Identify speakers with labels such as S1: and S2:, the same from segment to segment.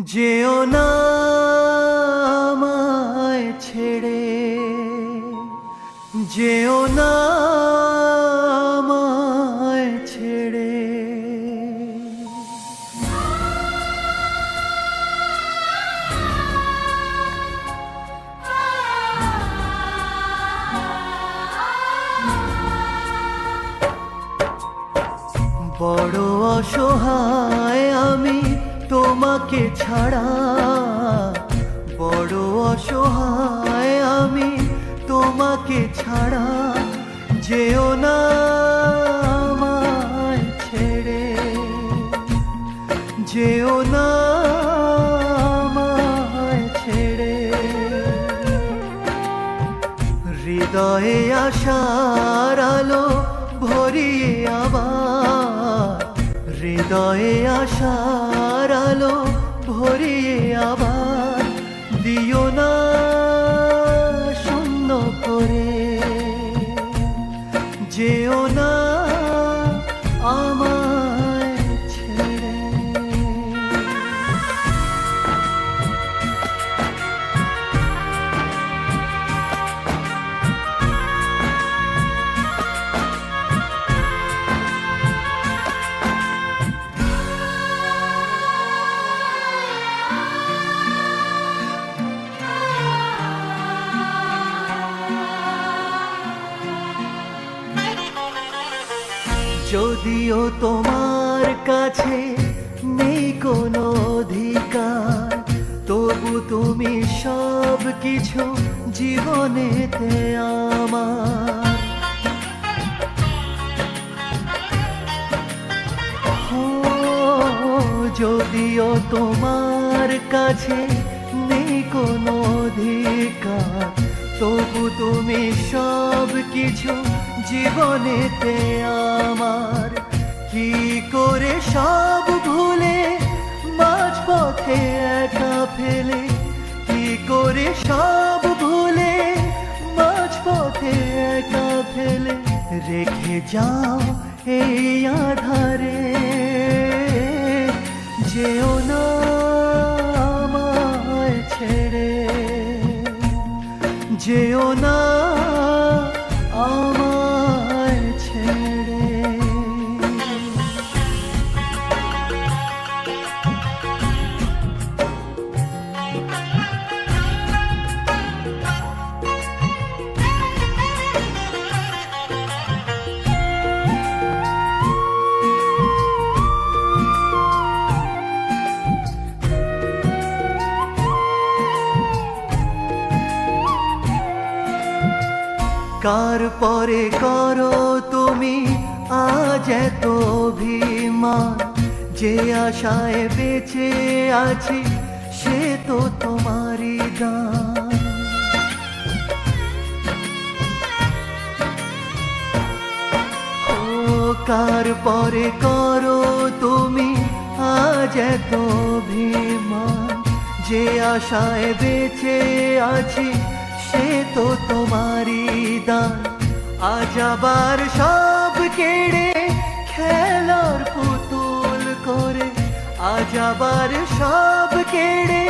S1: যেও না আমায় ছেড়ে, যেও না আমায় ছেড়ে। বড় অসহায় আমি তোমাকে ছাড়া, বড় অসহায় আমি তোমাকে ছাড়া। যেও না আমায় ছেড়ে, যেও না আমায় ছেড়ে। হৃদয়ে আশার আলো ভরিয়ে আবার, হৃদয়ে আশার আলো ভরিয়ে আবার দিও না শূন্য করে। যেও না আমায় ছেড়ে। যদিও তোমার কাছে নেই কোনো অধিকার, তবু তুমি সব কিছু জীবনেতে আমার। যদিও তোমার কাছে নেই কোনো অধিকার, তবু তুমি সব কিছু জীবনেতে আমার। কি করে সব ভুলে মাঝপথে একা ফেলে, কি করে সব ভুলে মাঝপথে একা ফেলে রেখে যাও এই আধারে। যেও না আমায় ছেড়ে, যেও না আমায় ছেড়ে। কার পরে করো তুমি আজ এত অভিমান, যে আশায় বেঁচে আছি সে তো তোমারই দান। ও কার পরে করো তুমি আজ এত অভিমান, যে আশায় বেঁচে আছি সে তো তোমারই দান। আজ আবার সব কেড়ে খেলার পুতুল করে, আজ আবার সব কেড়ে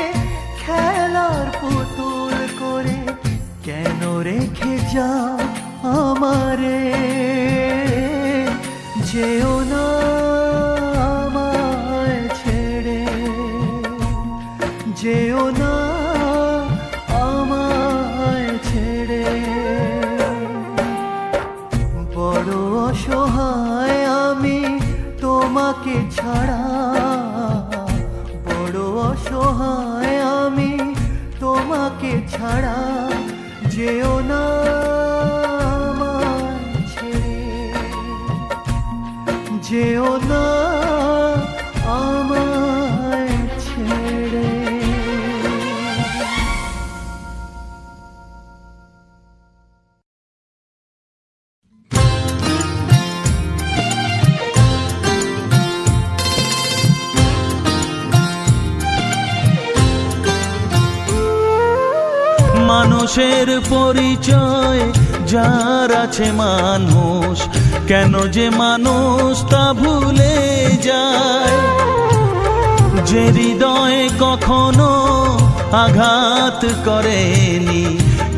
S1: খেলার পুতুল করে কেন রেখে যাও আমারে। যেও না আমায় ছেড়ে, যেও না আমায় ছেড়ে। বড় অসহায় আমি তোমাকে ছাড়া, বড় অসহায় আমি তোমাকে ছাড়া। যেও না আমায় ছেড়ে, যেও না আমায় ছেড়ে।
S2: মানুষের পরিচয় যার আছে মানুষ, কেন যে মানুষ তা ভুলে যায়। যে হৃদয়ে কখনো আঘাত করেনি,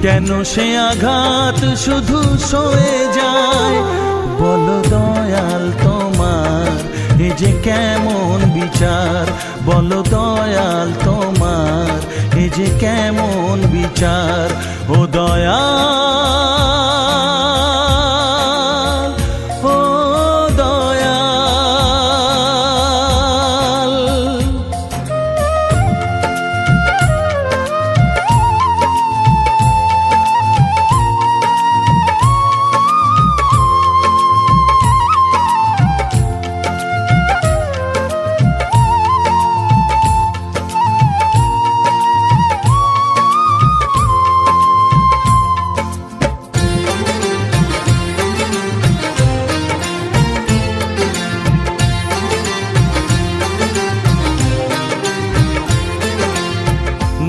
S2: কেন সে আঘাত শুধু সয়ে যায়? বলো দয়াল তোমার এ যে কেমন বিচার, বলো দয়াল তোমার এ যে কেমন বিচার। ও দয়াল, ও দয়াল।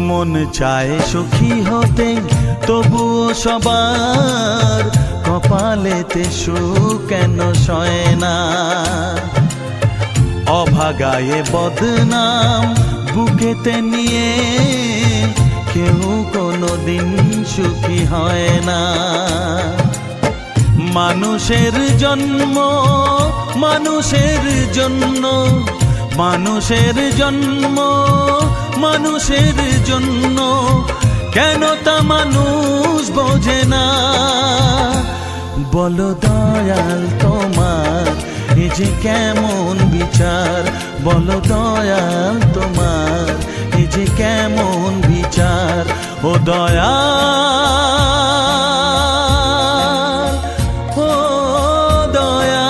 S2: মন চায় সুখী হতে, তবুও সবার কপালেতে সুখ কেন সয় না? অভাগায়ে বদনাম বুকেতে নিয়ে কেউ কোনোদিন সুখী হয় না। মানুষের জন্ম মানুষের জন্য, মানুষের জন্ম মানুষের জন্য, কেন তা মানুষ বোঝে না? বলো দয়াল তোমার এ যে কেমন বিচার, বলো দয়াল তোমার এ যে কেমন বিচার। ও দয়াল, ও দয়াল।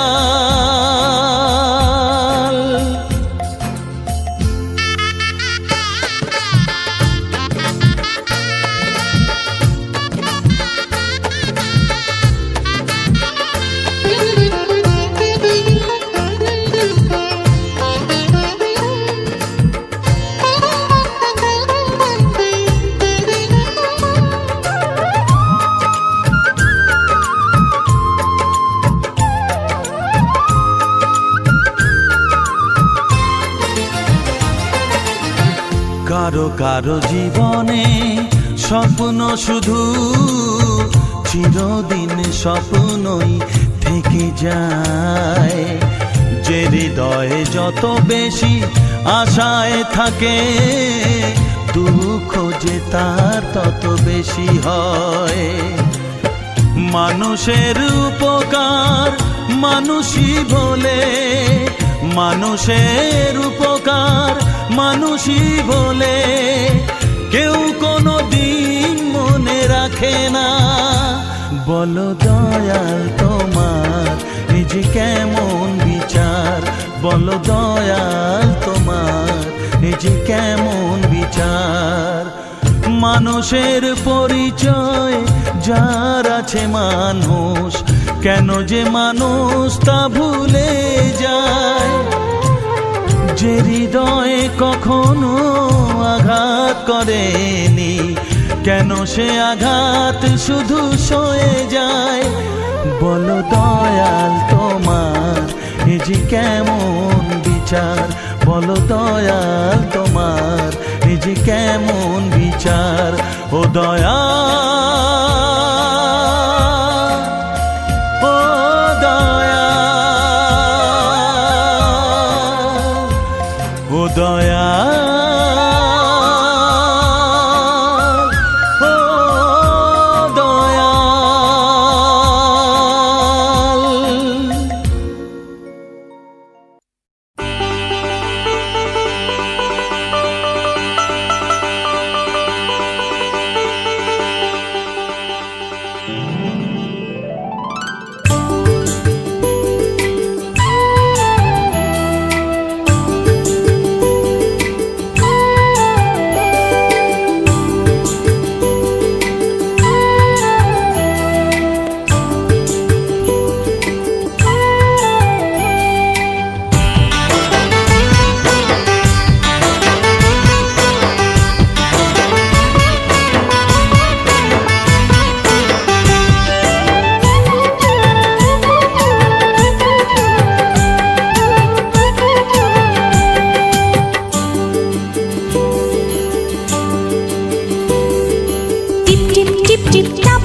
S2: কারো কারো জীবনে স্বপ্ন শুধু চিরদিন স্বপ্নই থেকে যায়। যে হৃদয়ে যত বেশি আশায় থাকে, দুঃখ যে তার তত বেশি হয়। মানুষের উপকার মানুষই বলে, মানুষের উপকার মানুষই বলে, কেউ কোনো দিন মনে রাখে না। বলো দয়াল তোমার এ যে কেমন বিচার, বলো দয়াল তোমার এ যে কেমন বিচার। মানুষের পরিচয় যার আছে মানুষ, কেন যে মানুষ তা ভুলে যায়? যে হৃদয়ে কখনো আঘাত করেনি, কেন সে আঘাত শুধু সয়ে যায়? বলো দয়াল তোমার এ যে কেমন বিচার, বলো দয়াল তোমার এ যে কেমন বিচার। ও দয়াল, ও দয়াল, ও দয়াল, ও দয়াল।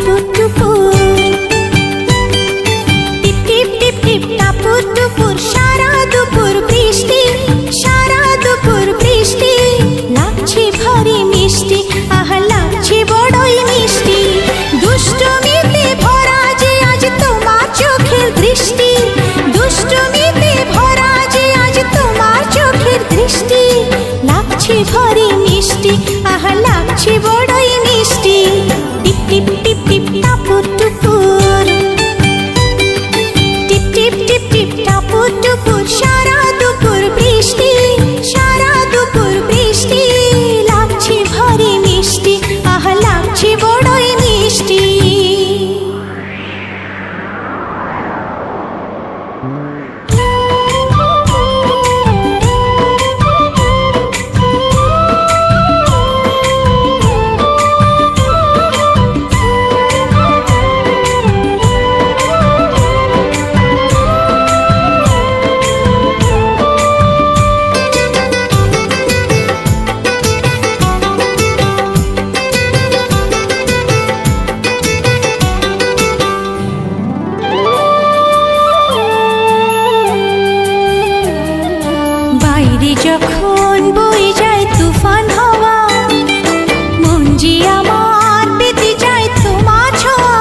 S3: টুপুর টুপুর, টিপ টিপ টিপ টিপ টাপুর টুপুর, সারা দুপুর বৃষ্টি, সারা দুপুর বৃষ্টি, লাগছে ভারী মিষ্টি, আহা লাগছে বড়ই মিষ্টি, দুষ্টুমিতে ভরা যে আজ তোমার চোখের দৃষ্টি, দুষ্টুমিতে ভরা যে আজ তোমার চোখের দৃষ্টি, লাগছে ভারী মিষ্টি, আহা লাগছে বড়ই মিষ্টি, টিপ টিপ টিপ টিপ টাপুর টুপুর, টিপ টিপ টিপ টিপ টাপুর টুপুর, সারা দুপুর বৃষ্টি, সারা দুপুর বৃষ্টি, লাগছে ভারী মিষ্টি, আহা লাগছে বড়ই মিষ্টি। বাইরে যখন বয়ে যায় তুফান হাওয়া, মন যে আমার পেতে যায় তোমার ছোঁয়া,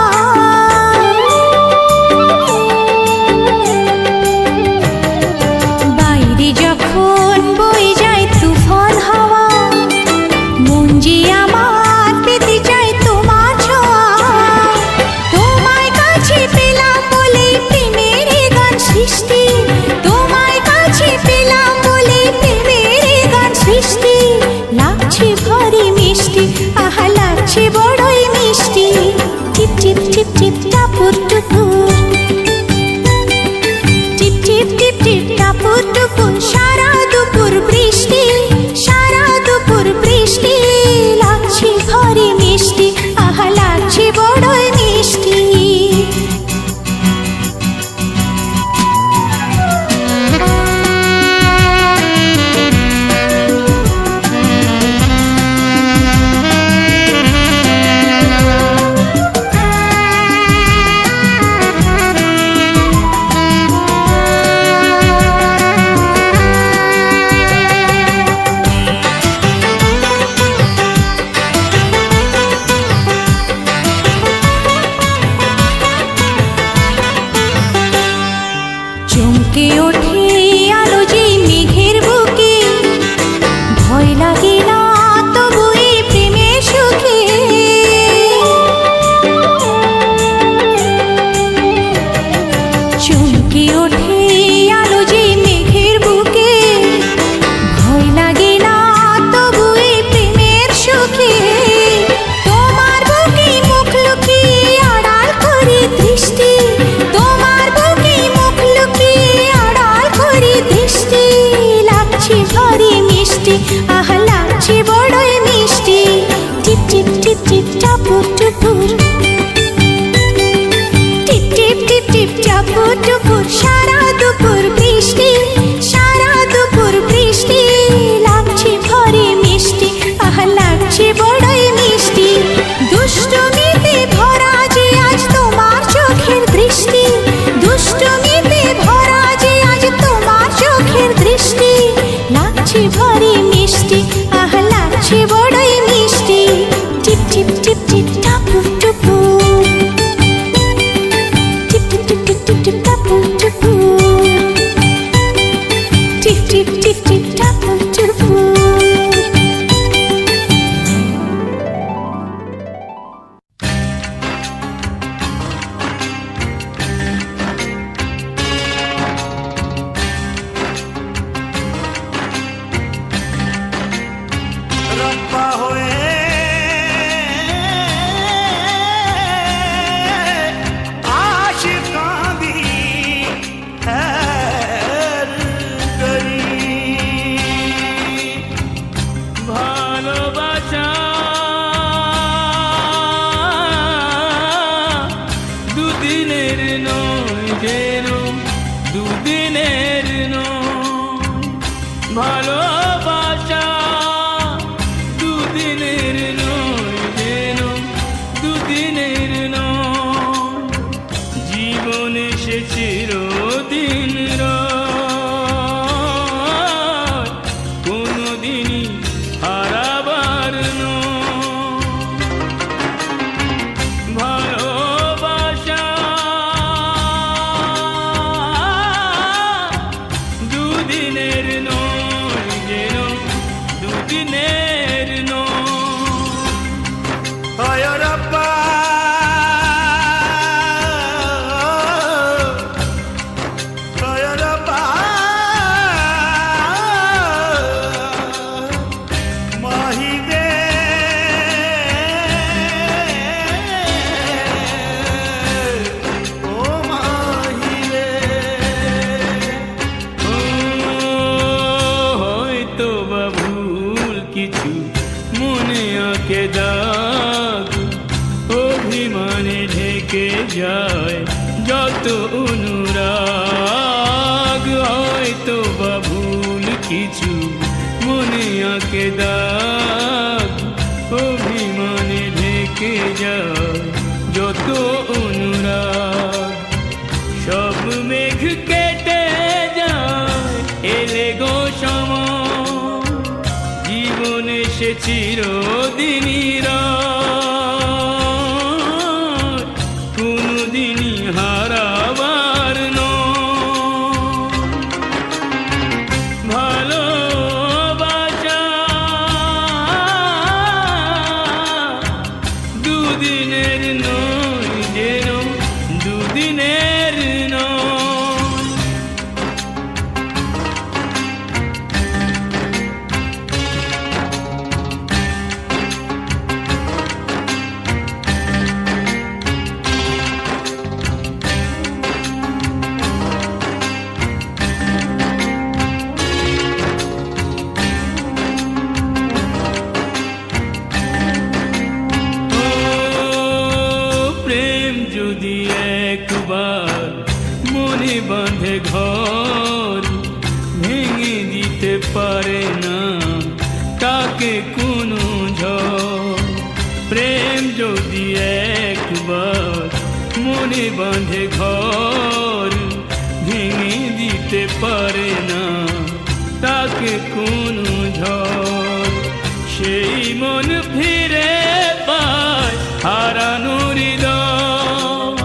S3: বাইরে যখন বয়ে যায় তুফান হাওয়া, মন যে আমার পেতে যায় তোমার ছোঁয়া, তোমায় কাছে পেলাম বলে প্রেমের এ গান সৃষ্টি, তোমায় কাছে পেলাম বলে প্রেমের এ গান সৃষ্টি, লাগছে ভারী মিষ্টি, আহা লাগছে বড়ই মিষ্টি, টিপ টিপ টিপ টিপ টাপুর টুপুর, টিপ টিপ টিপ টিপ টাপুর টুপুর, সারা দুপুর বৃষ্টি, সারা দুপুর বৃষ্টি, লাগছে ভারী মিষ্টি, আহা লাগছে বড়ই মিষ্টি। চমকে ওঠে আলো যেই মেঘের বুকে, ভয় লাগে না তবু এই প্রেমের সুখে, চমকে ওঠে আলো যেই মেঘের বুকে, ভয় লাগে না তবু এই প্রেমের সুখে, তোমার বুকে মুখ লুকিয়ে আড়াল করে দৃষ্টি, তোমার বুকে মুখ লুকিয়ে আড়াল করে দৃষ্টি, লাগছে ভারী মিষ্টি, আহা লাগছে বড়ই মিষ্টি, টিপ টিপ টিপ টিপ টাপুর টুপুর, টিপ টিপ টিপ টিপ টাপুর টুপুর, সারা দুপুর বৃষ্টি, সারা দুপুর বৃষ্টি, লাগছে ভারী মিষ্টি, আহা লাগছে বড়ই মিষ্টি, দুষ্টুমিতে ভরা যে আজ তোমার চোখের দৃষ্টি, দুষ্টুমিতে ভরা যে আজ তোমার চোখের দৃষ্টি, লাগছে ভারী মিষ্টি, আহা লাগছে বড়ই মিষ্টি, টিপ টিপ টিপ টিপ টাপুর টুপুর, টিপ টিপ টিপ টিপ টিপ টিপ টাপুর টুপুর, টিপ টিপ টিপ টিপ টাপুর টুপুর।
S2: রব্বা হয়ে
S4: মনে আঁকে দাগ, অভিমানে ঢেকে যায় যত অনুরাগ। হয়তো বা ভুল কিছু মনে আঁকে দাগ, অভিমানে ঢেকে যায় যত অনুরাগ। সব মেঘ কেটে যায় এলে গো সময়, জীবনে সে চিরদিনই রয়, কোনদিনই হারাবার নয়। ভালোবাসা দুদিনের নয়, যেন দুদিনের নয়। প্রেম যদি একবার মনে বাঁধে ঘর, ভেঙে দিতে পারে না তাকে কোনো ঝড়। প্রেম যদি একবার মনে বাঁধে ঘর, ভেঙে দিতে পারে না তাকে কোনো ঝড়। সেই মন ফিরে পায় হারানোর হৃদয়,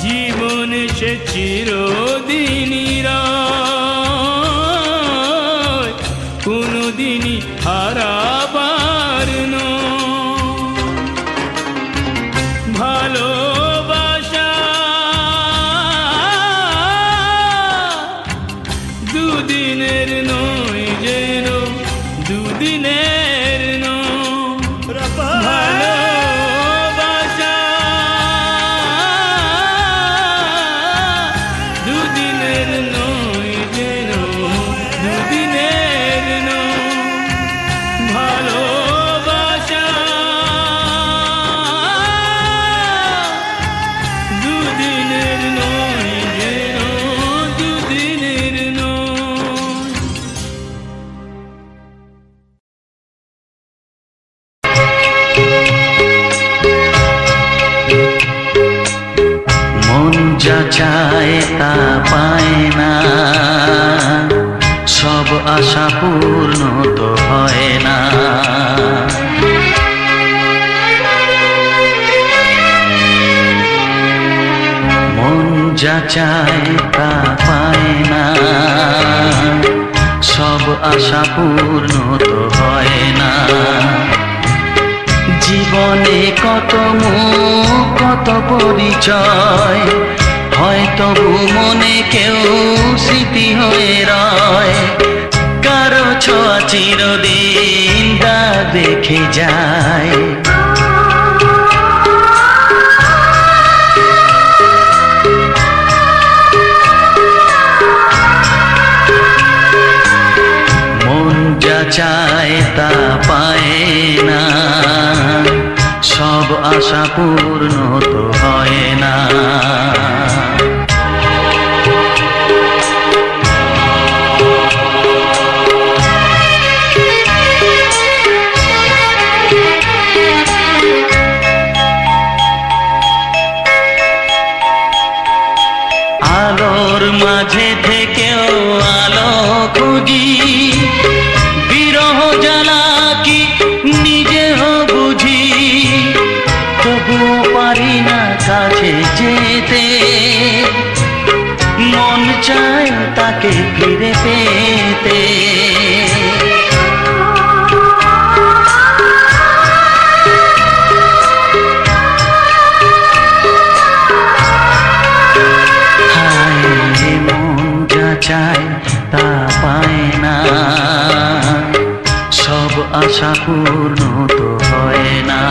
S4: জীবনে সে চিরদিনই রয়, কোনদিনই হারাবার নয়। ভালোবাসা দুদিনের নয়, যেন দুদিনের নয়। ভালোবাসা দুদিনের নয়, যেন দুদিনের নয়। ভালোবাসা দুদিনের নয়, যেন দুদিনের নয়।
S2: মন যা চায় তা পায় না, সব আশা পূর্ণ তো হয় না। মন যা চায় তা পায় না, সব আশা পূর্ণ তো হয় না। জীবনে কত মুখ কত পরিচয়, হয়তো মনে কেউ স্মৃতি হয়ে রয়। কারো ছোঁয়া চিরদিন দাগ রেখে যায়। মন যা চায় তা পায় না, সব আশা পূর্ণ তো হয় না। আলোর মাঝে থেকেও আলো খুঁজি, বিরহ জ্বালা কি নিজেও বুঝি। তবুও পারি না কাছে যেতে, মন চায় তাকে ফিরে পেতে। চায় তা পায় না, সব আশা পূর্ণ তো হয় না।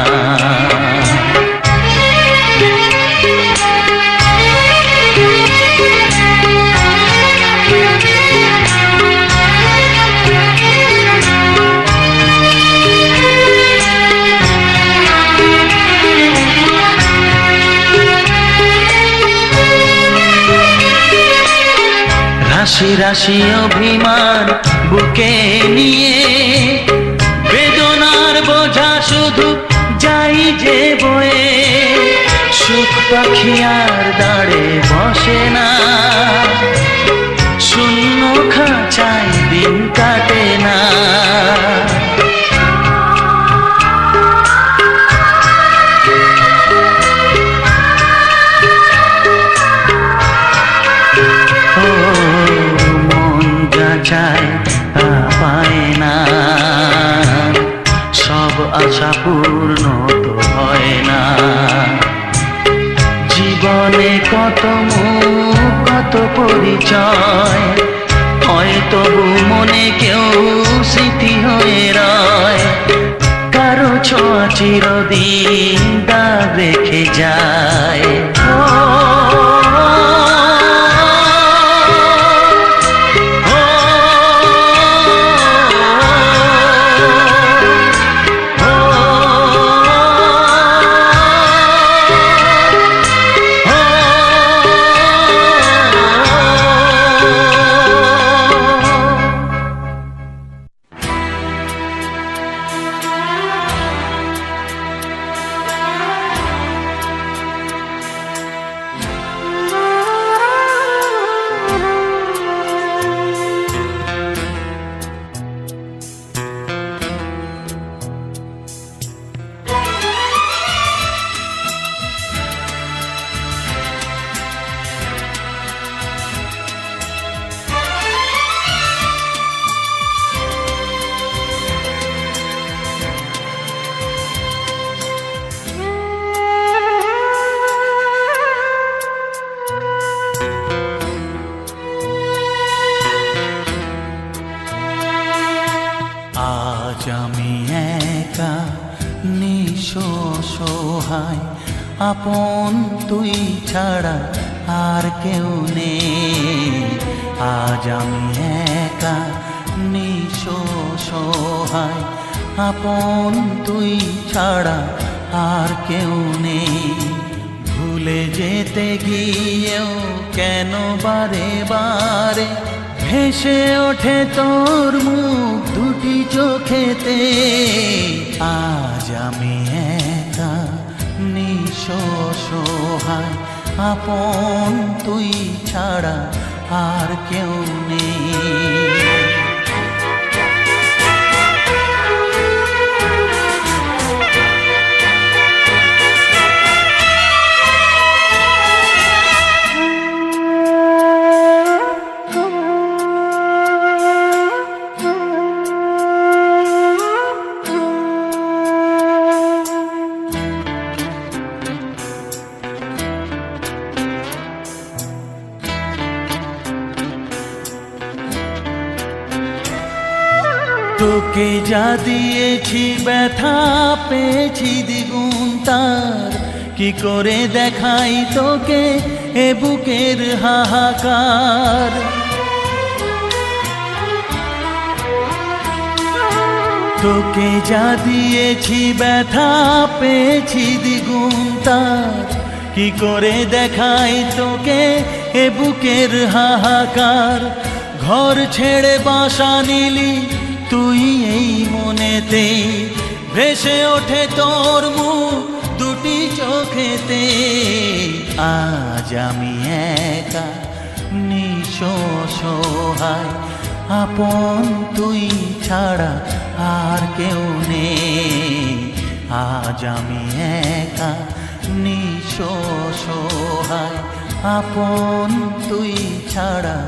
S2: রাশি রাশি অভিমান বুকে নিয়ে বেদনার বোঝা শুধু যাই যে বয়ে সুখ পাখি আর দাঁড়ে বসে না শূন্য খাঁচায় দিন কাটে না চায় তা পায় না সব আশা পূর্ণ তো হয় না জীবনে কত মুখ কত পরিচয় হয় তবু মনে কেউ স্মৃতি হয়ে রয় কারো ছোঁয়া চিরদিন দাগ রেখে যায় আজ আমি একা নিঃসহায় আপন তুই ছাড়া আর কেউ নেই আজ আমি একা নিঃসহায় আপন তুই ছাড়া আর কেউ নেই ভুলে যেতে গিয়েও কেন বারে বারে ভেসে ওঠে তোর মুখ দুটি চোখেতে আজ আমি একা নিঃসহায় আপন তুই ছাড়া আর কেউ নেই তোকে যা দিয়েছি ব্যথা পেয়েছি দ্বিগুণ তার কি করে দেখাই তোকে এ বুকের হাহাকার তোকে যা দিয়েছি ব্যথা পেয়েছি দ্বিগুণ তার কি করে দেখাই তোকে এ বুকের হাহাকার ঘর ছেড়ে বাসা নিলি তুই এই মনেতে ভেসে ওঠে তোর মুখ দুটি চোখেতে আজ আমি একা নিঃসহায় আপন তুই ছাড়া আর কেউ নেই আজ আমি একা নিঃসহায় আপন তুই ছাড়া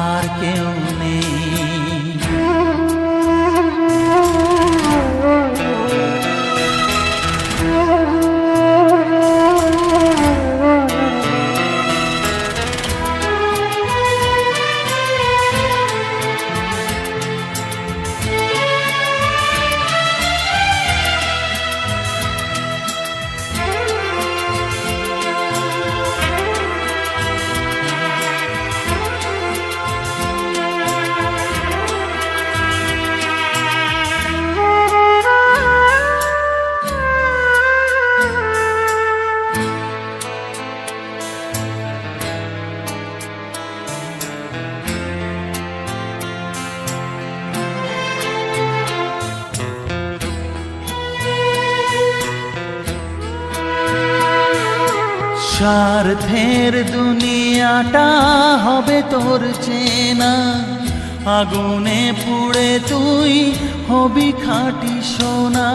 S2: আর কেউ নেই স্বার্থের দুনিয়াটা হবে তোর চেনা, আগুনে পুড়ে তুই হবি খাঁটি সোনা।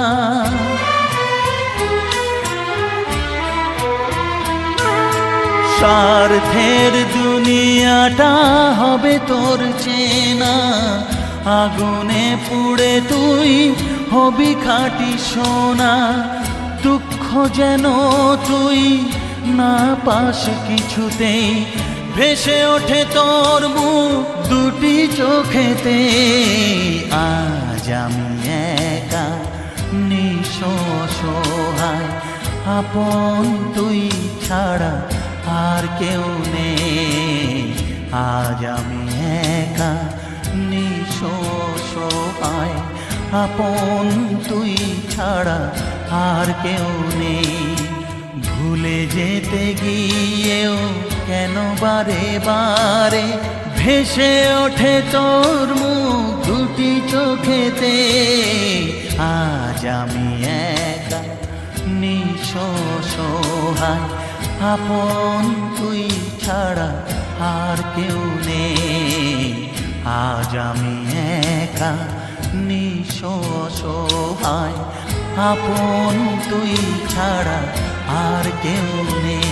S2: স্বার্থের দুনিয়াটা হবে তোর চেনা, আগুনে পুড়ে তুই হবি খাঁটি সোনা। দুঃখ যেন তুই না পাস কিছুতেই, ভেসে ওঠে তোর মুখ দুটি চোখেতে। আজ আমি একা নিঃসহায়, আপন তুই ছাড়া আর কেউ নেই। আজ আমি একা নিঃসহায়, আপন তুই ছাড়া আর কেউ নেই। ভুলে যেতে গিয়েও কেন বারে বারে ভেসে ওঠে তোর মুখ দুটি চোখেতে। আজ আমি একা নিঃসহায়, আপন তুই ছাড়া আর কেউ নেই। আজ আমি একা নিঃসহায়, আপন তুই ছাড়া আর কেউ নেই।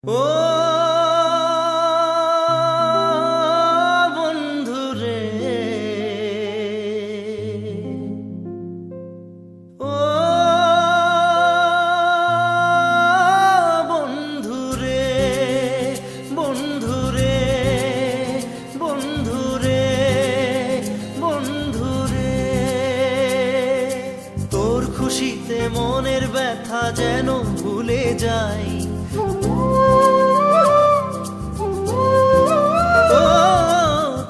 S1: ও বন্ধুরে, ও বন্ধুরে, বন্ধুরে, বন্ধুরে, বন্ধুরে। তোর খুশিতে মনের ব্যথা যেন ভুলে যাই,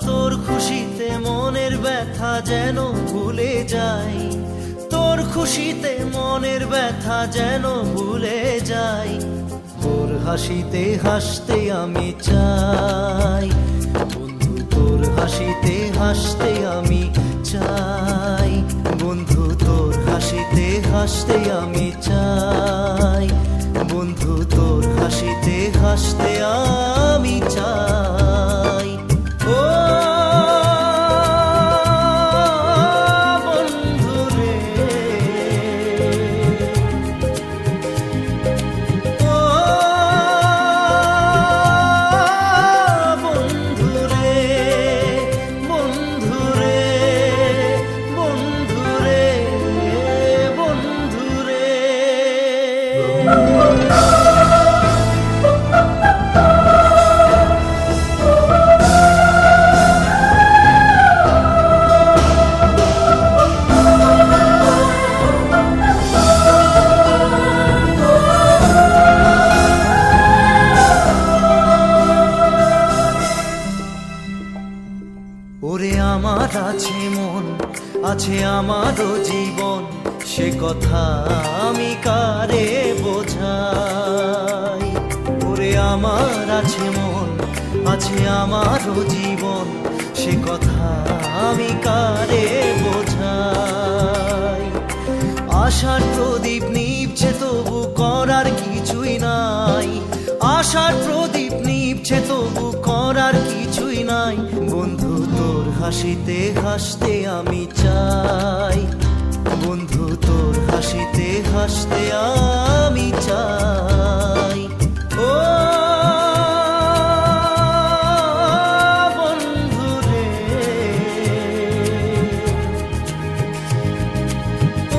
S1: তোর খুশিতে মনের ব্যথা যেন ভুলে যাই, তোর খুশিতে মনের ব্যথা যেন ভুলে যাই। তোর হাসিতে হাসতে আমি চাই বন্ধু, তোর হাসিতে হাসতে আমি চাই বন্ধু, তোর হাসিতে হাসতে আমি চাই বন্ধু, তোর হাসিতে হাসতে আমি চাই। ও বন্ধুরে, ও বন্ধুরে, বন্ধুরে, বন্ধুরে, বন্ধুরে। ওরে আমার আছে মন, আছে আমারও জীবন, সে কথা আমি কারে বোঝাই। ওরে আমার আছে মন, আছে আমারও জীবন, সে কথা আমি কারে বোঝাই। আশার প্রদীপ নিভছে তবু করার কিছুই নাই, আশার প্রদীপ নিভছে তবু করার কিছুই নাই বন্ধু, তোর হাসিতে হাসতে আমি চাই বন্ধু, তোর হাসিতে হাসতে আমি চাই। ও বন্ধুরে,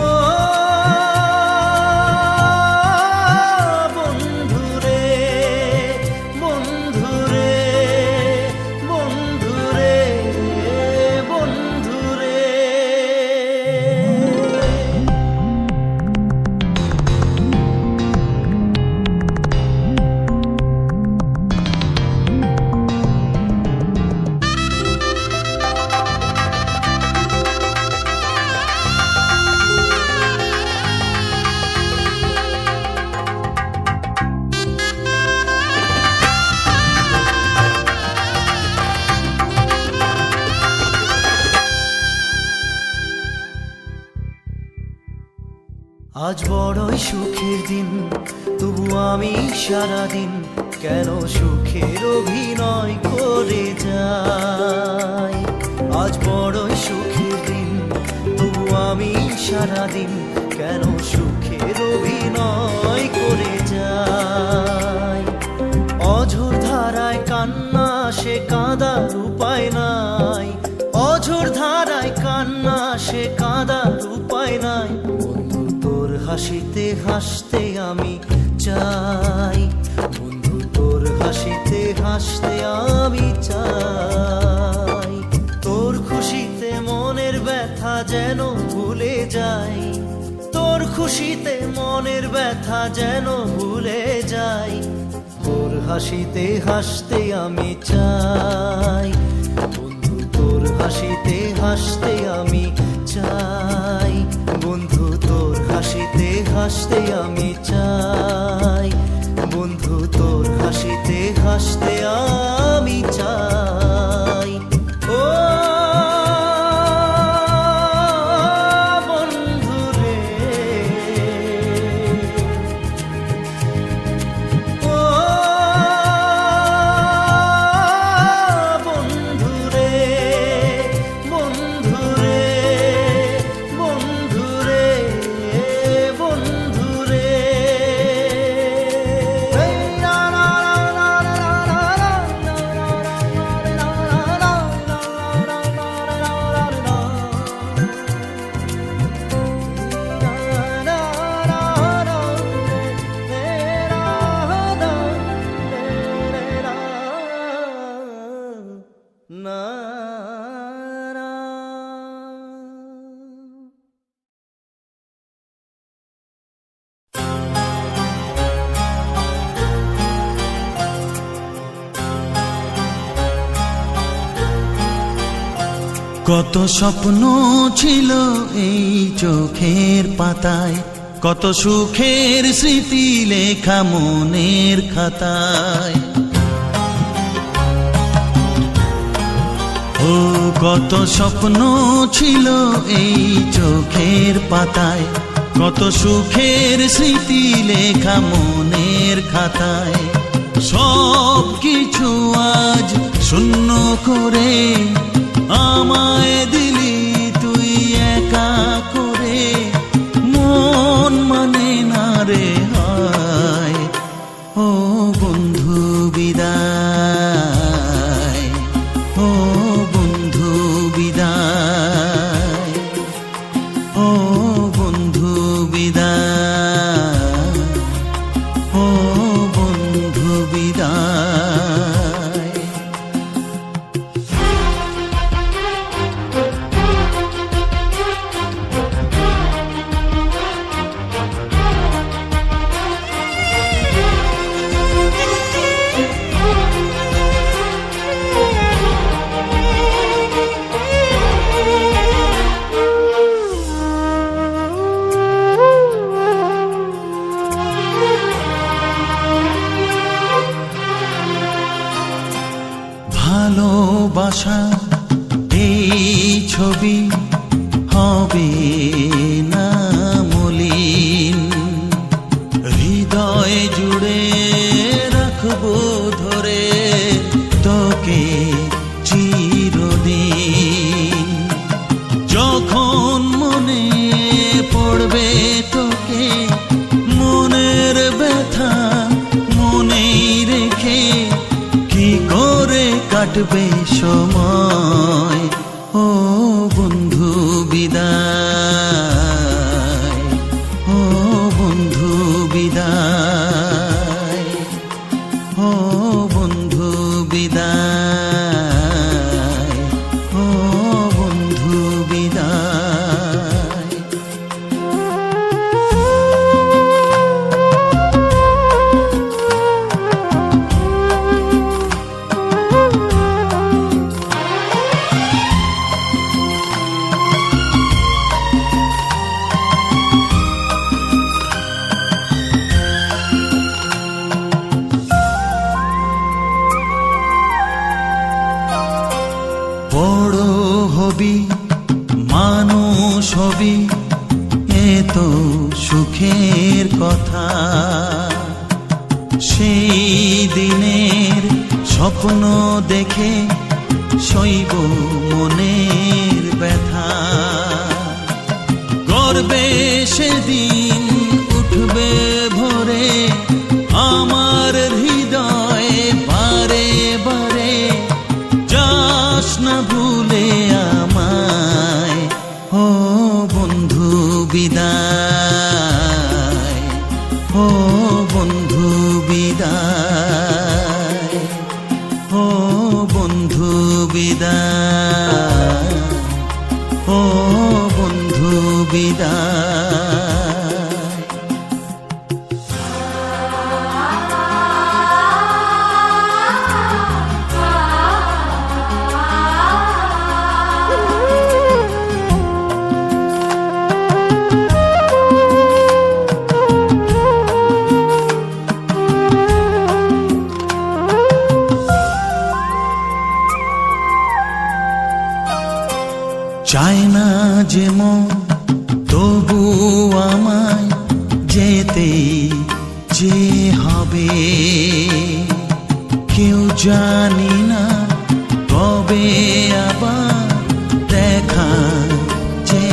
S1: ও বন্ধুরে, বন্ধুরে, বন্ধুরে, আজ বড়ই সুখের দিন, তবু আমি সারাদিন কেন সুখের অভিনয় করে যাই। আজ বড়ই সুখের দিন, তবু আমি সারাদিন কেন সুখের অভিনয় করে যাই। অঝোর ধারায় কান্না সে কাঁদার উপায় নাই, অঝোর ধারায় কান্না সে কাঁদার উপায় নাই। বন্ধু তোর হাসিতে হাসতে আমি চাই, বন্ধু তোর হাসিতে হাসতে আমি চাই। তোর খুশিতে মনের ব্যথা যেন ভুলে যাই, তোর খুশিতে মনের ব্যথা যেন ভুলে যাই। তোর হাসিতে হাসতে আমি চাই, বন্ধু তোর হাসিতে হাসতে আমি চাই। বন্ধু তোর হাসিতে হাসতে আমি চাই, বন্ধু তোর হাসিতে হাসতে আমি চাই। ও বন্ধু রে, ও বন্ধু রে, বন্ধু রে, বন্ধু রে, বন্ধু রে।
S2: কত স্বপ্ন ছিল এই চোখের পাতায়, কত সুখের স্মৃতি লেখা মনের খাতায়। ও কত স্বপ্ন ছিল এই চোখের পাতায়, কত সুখের স্মৃতি লেখা মনের খাতায়। সব কিছু আজ শূন্য করে আমায় দিলি তুই একা করে, মন মানে না রে হায়। ও বন্ধু বিদায়, ও বন্ধু বিদায়, ও বন্ধু বিদায়, ও বন্ধু বিদায়। ভালোবাসা এই ছবি হবে না মলিন, হৃদয় জুড়ে রাখবো ধরে তোকে চিরদিন। যখন মনে পড়বে তোকে, মনের ব্যথা মনেই রেখে কি করে কাটবে সময়। ও বন্ধু বিদায়, ও বন্ধু বিদায়, ও বন্ধু বিদায়, ও বন্ধু বিদায়। বড় হবি মানুষ হবি, এত সুখী
S5: সুখের কথা, সেই দিনের স্বপ্ন দেখে সইব মনের ব্যথা। গর্বে সেদিন উঠবে ভোরে আমার হৃদয়ে বারে বারে, যাস না ভুলে আমায় ও বন্ধু বিদায়, ও বন্ধু বিদায়, ও বন্ধু বিদায়, ও বন্ধু বিদায়। চায় না যে মন তবু আমায় যেতে যে হবে, কেউ জানি না কবে আবার দেখা যে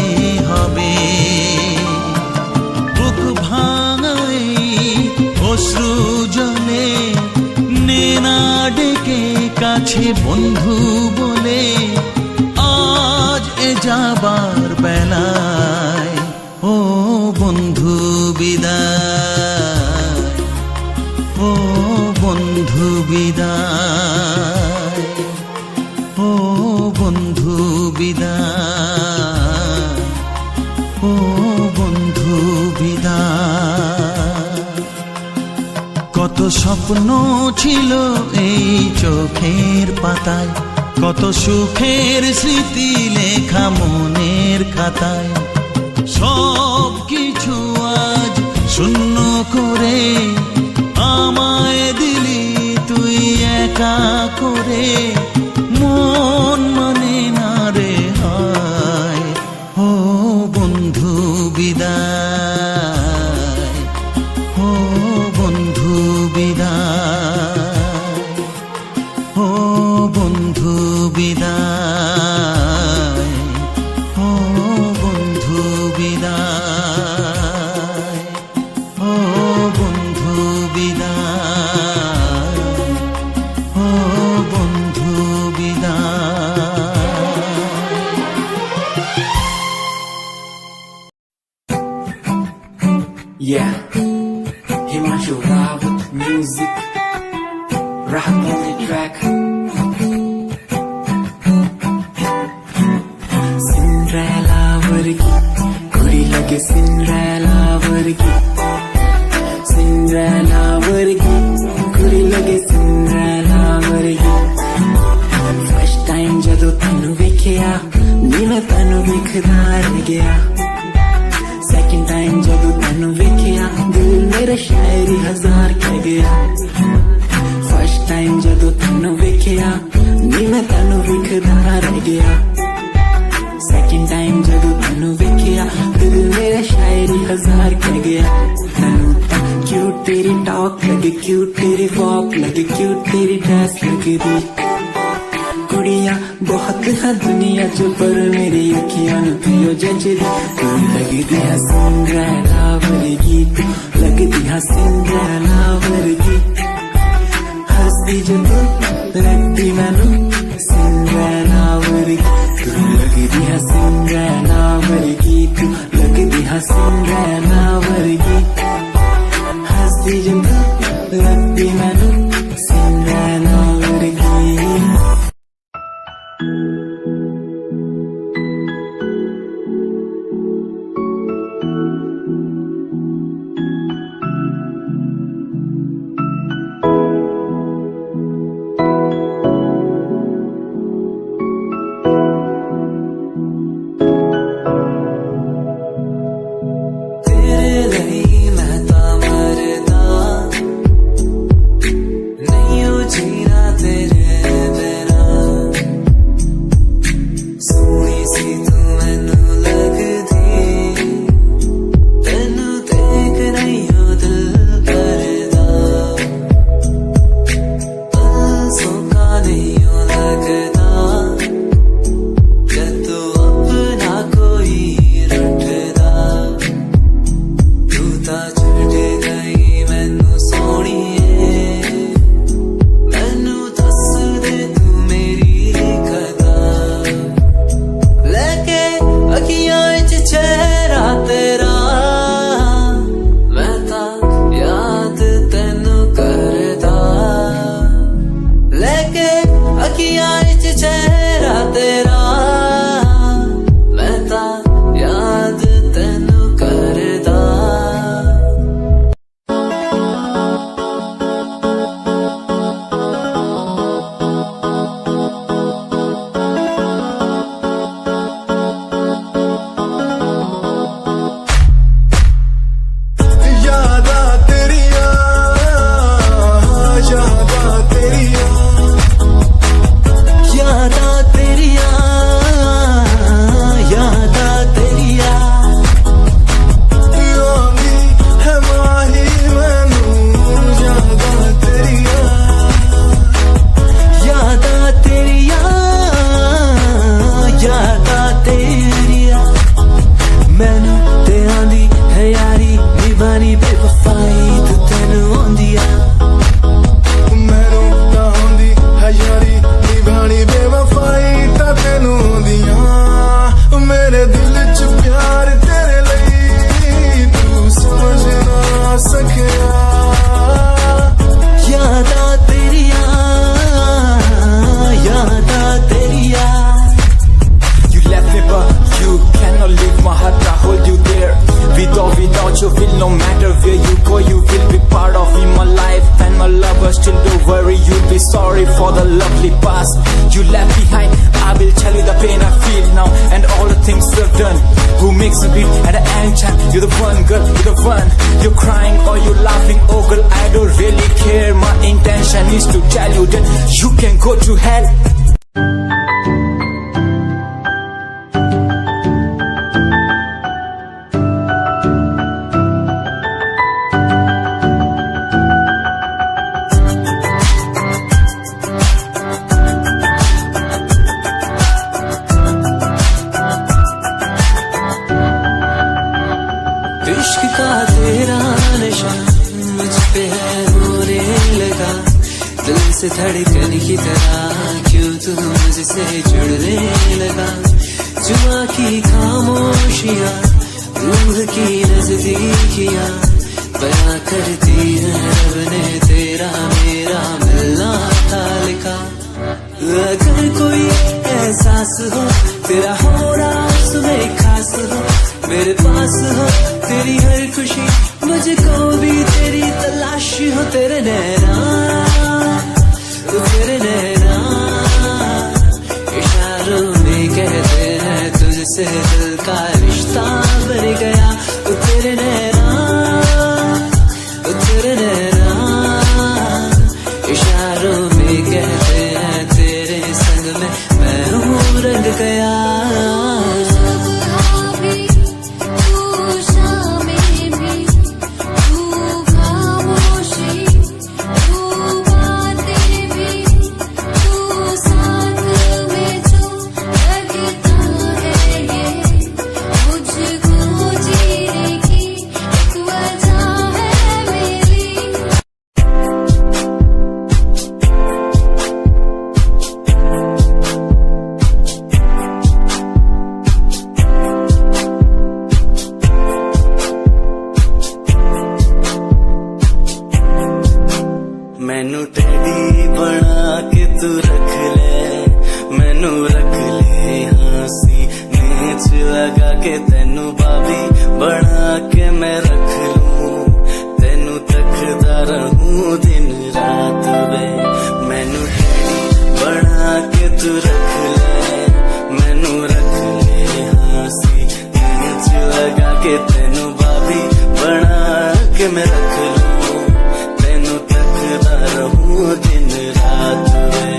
S5: হবে। বুক ভাঙাই অশ্রু জলে নে না ডেকে কাছে বন্ধু বলে, আজ এ যাবার বেলায় ও বন্ধু বিদায়, ও বন্ধু বিদায়, ও বন্ধু বিদায়, ও বন্ধু বিদায়। কত স্বপ্ন ছিল এই চোখের পাতায়, কত সুখের স্মৃতি লেখা মনের খাতায়, সব কিছু আজ শূন্য করে আমায় দিলি তুই একা করে। মন মানে না রে হায় ও বন্ধু বিদায়, ও বন্ধু বিদায়, ও বন্ধু বিদায়, ও বন্ধু বিদায়, ও বন্ধু বিদায়, ও বন্ধু বিদায়।
S6: Yeah, Himanshu Rawat music, rap on the track. Cinderella vargi, kudi lage Cinderella vargi. Cinderella vargi, kudi lage Cinderella vargi. First time jadoo tanu vekhya, main tanu vekhda reh gaya. Second time jadoo tanu vekhya, dil mera shairi hazar keh gaya. First time jadoo tanu vekhya, main tanu vekhda reh gaya. Second time jadoo tanu vekhya, dil mera shairi hazar keh gaya. Tanu ta cute teri talk lage, cute teri walk lage, cute teri dress lage di. कुड़ियाँ बहुत है दुनिया जो, पर मेरी अखियाँ पियो जजरी। तू लगती है सिंड्रेला वर्गी, तू लगती है सिंड्रेला वर्गी। हंसती जो तू लगती मैनू सिंड्रेला वर्गी। तू लगती है सिंड्रेला वर्गी, तू लगती है सिंड्रेला वर्गी। हंसती जो तू लगती मैनू Cinderella वर्गी। be sorry for the lovely past you left behind. I will tell you the pain I feel now and all the things you've done. Who makes you beat at the end time? You're the one, girl, you're the one. You're crying or you're laughing, oh girl, I don't really care. My intention is to tell you that you can go to hell.
S7: इश्क का तेरा नशा मुझ पे है होने लगा, दिल से धड़कन की तरह क्यों तू मुझसे जुड़ने लगा। जुआ की खामोशियाँ रूह की नजदीकियाँ बयां करती है रब ने तेरा मेरा मिलना था लिखा। अगर कोई एहसास हो तेरा होना सुबह खास हो, मेरे पास हो तेरी हर खुशी, मुझको भी तेरी तलाश हो। तेरे नैना इशारों में कहते हैं तुझसे दिल का रिश्ता बन गया। तेरे नैना इशारों में कहते हैं तेरे संग में मैं हूँ रंग गया।
S6: मैनू टेडी बना के तू रख ले, मैनू रख ले हंसी नीच लगा के, तेनू भाभी बना के मैं रख लूं, तेनू तकदा रहूं दिन रात वे। मैनू टेडी बना के तू रख ले, मैनू रख ले हंसी नीच लगा के, तेनू भाभी बना के मैं रख लूं, रहूं दिन रात में।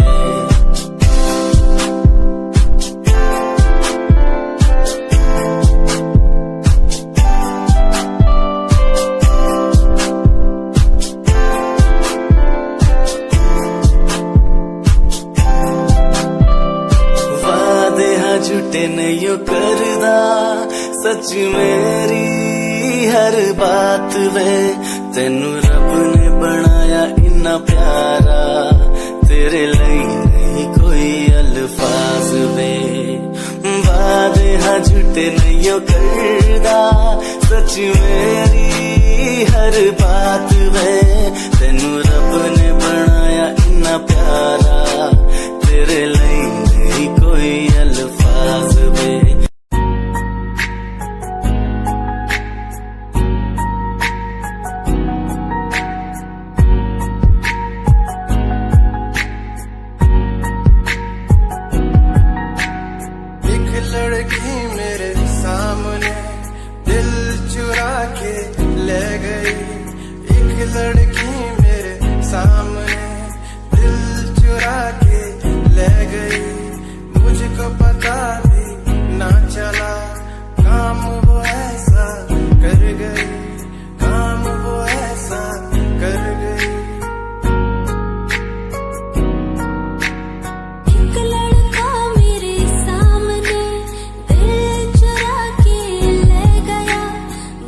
S6: वादे हाँ झूठे नहीं करदा, सच मेरी हर बात वे। तेनू रब ने बनाया इन्ना प्यारा, तेरे लिए नहीं कोई अल्फाज वे। वादे हाँ झूठे नहीं करदा, सच मेरी हर बात वे। तेनू रब ने बनाया इन्ना प्यारा, तेरे लिए नहीं कोई अल्फाज वे।
S8: लड़की मेरे सामने दिल चुरा के ले गई, एक लड़की मेरे सामने दिल चुरा के ले गई। मुझको पता भी ना चला काम वो ऐसा कर गई, काम वो ऐसा कर गई।
S3: एक लड़का मेरे सामने दिल चुरा के ले गया,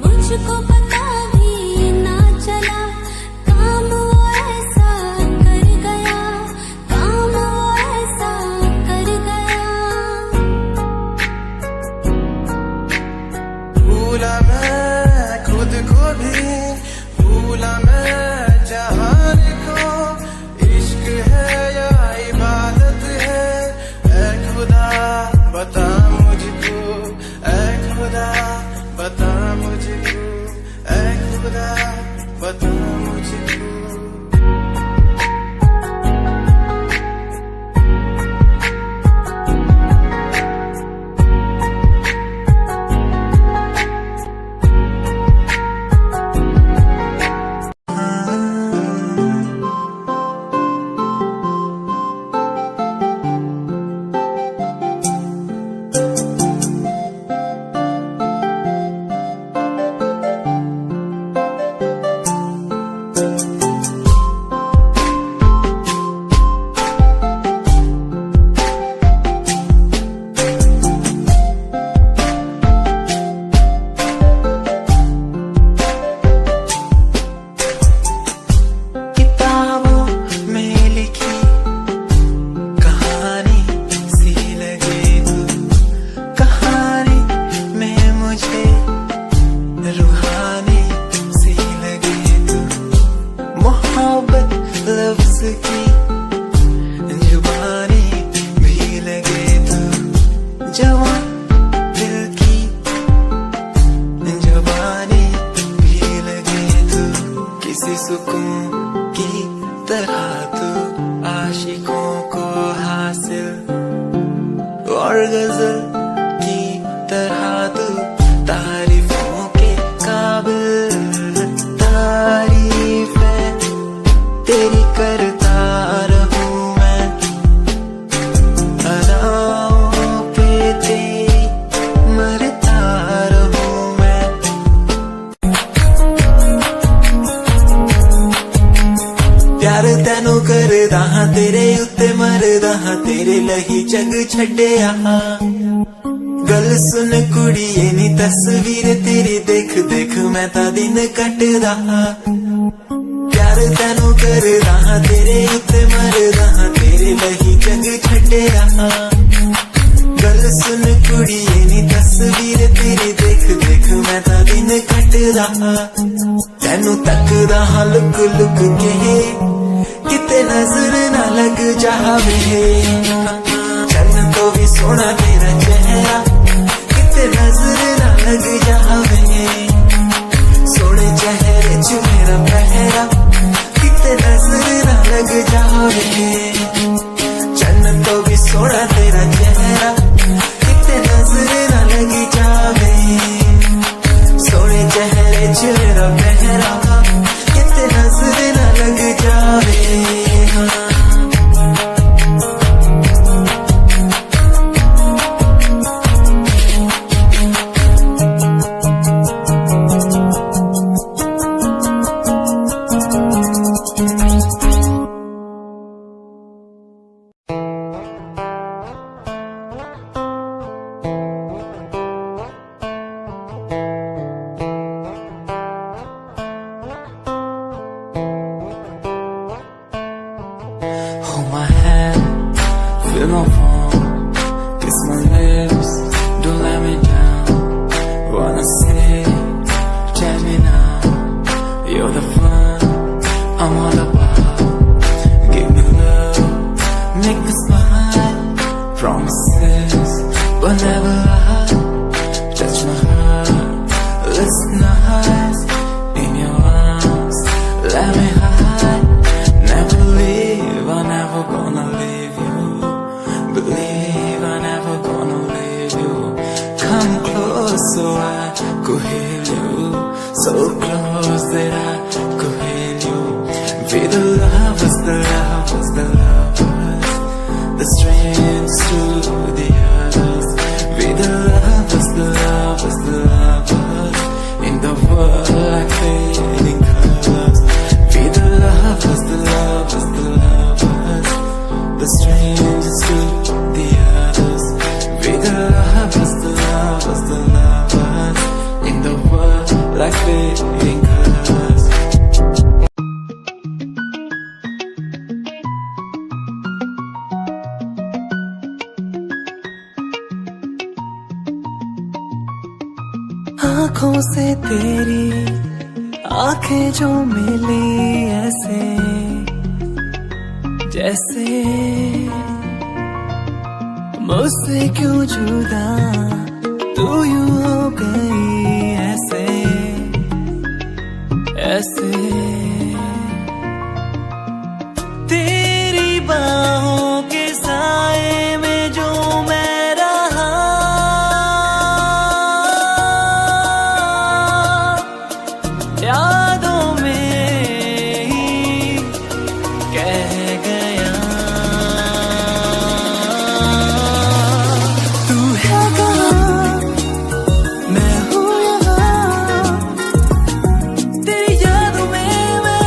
S3: मुझको पता भी ना चला काम वो ऐसा कर गया, काम वो ऐसा
S6: गजल की तरह तू तारीफों के काबिल, तारीफें तेरी करता रहूं मैं, अदाओं पे तेरी मरता रहूं मैं। प्यार तैनू करदा हां तेरे उत्ते मरदा हां, तेरे लही जग छड्डिया। गल सुन कुड़िए नी तस्वीर तेरी देख देख मैं ता दिन कटदा हां। प्यार तैनू करदा हां तेरे उत्ते मरदा हां, तेरे लही जग छड्डिया। गल सुन कुड़िए नी तस्वीर तेरी देख देख मैं ता दिन कटदा हां। तैनू तकदा हां लुक लुक के, किते नजर ना लग जावे। चन्न तो भी सोना तेरा चेहरा, किते नजर ना लग जावे। सोने चेहरे च मेरा पहरा, किते नजर ना लग जावे। चन्न तो भी सोना तेरा चेहरा, किते नजर ना लग जावे। सोने चेहरे च मेरा पहरा, किते नजर ना लग जावे। Hold my hand, feel my palm, kiss my lips, don't let me down. Wanna say, tell me now, you're the fun I'm all about. Give me love, make me smile, promises, but never lie. Touch my heart, listen nice, in your arms, let me hide. Never leave, I'm never gonna leave you. Believe I'm never gonna leave you. Come close so I could hear you. So close that I could hear you. Be the lovers, the lovers, the lovers, the strangers to the others. Be the lovers, the lovers, the lovers, in the world like fading colors. Be the lovers, the lovers, the lovers, the strangers to the others. Be the lovers, the lovers, the lovers, in the world like fading colors. आँखों से तेरी आंखें जो मिली ऐसे, जैसे मुझसे क्यों जुदा तू यूं हो गई ऐसे ऐसे। तेरी बाहों के साए में जो मैं रहा, यादों में ही कह गया। तू है कहाँ, मैं हूँ यहाँ, तेरी यादों में मैं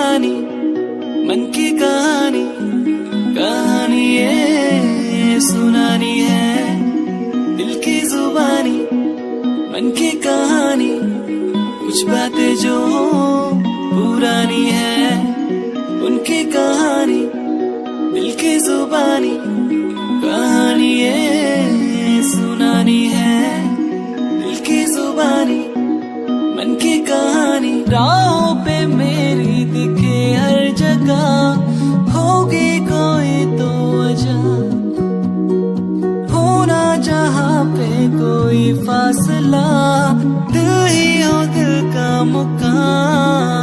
S7: जुबानी मन की कहानी कहानी ये सुनानी है दिल की जुबानी मन की कहानी कुछ बातें जो पुरानी है उनकी कहानी दिल की जुबानी कहानी ये सुनानी है दिल की जुबानी मन की कहानी राहों पे मेरी दिखे हर जगह होगी कोई तो वजह होना जहाँ पे कोई फासला दिल ही हो दिल का मुकाम